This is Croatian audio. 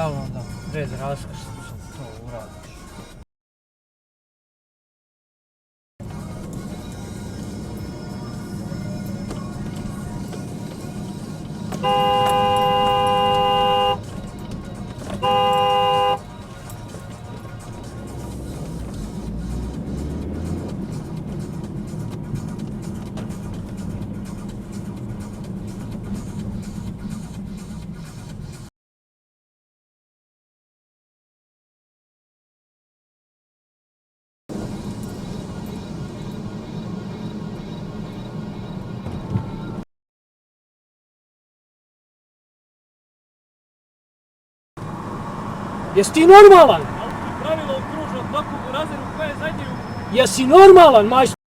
realno da pred raskrsnicom to uradiš. Jesi ti normalan? Pravilo u kružnom toku u razredu koje je zadnji. Jesi normalan, majstor?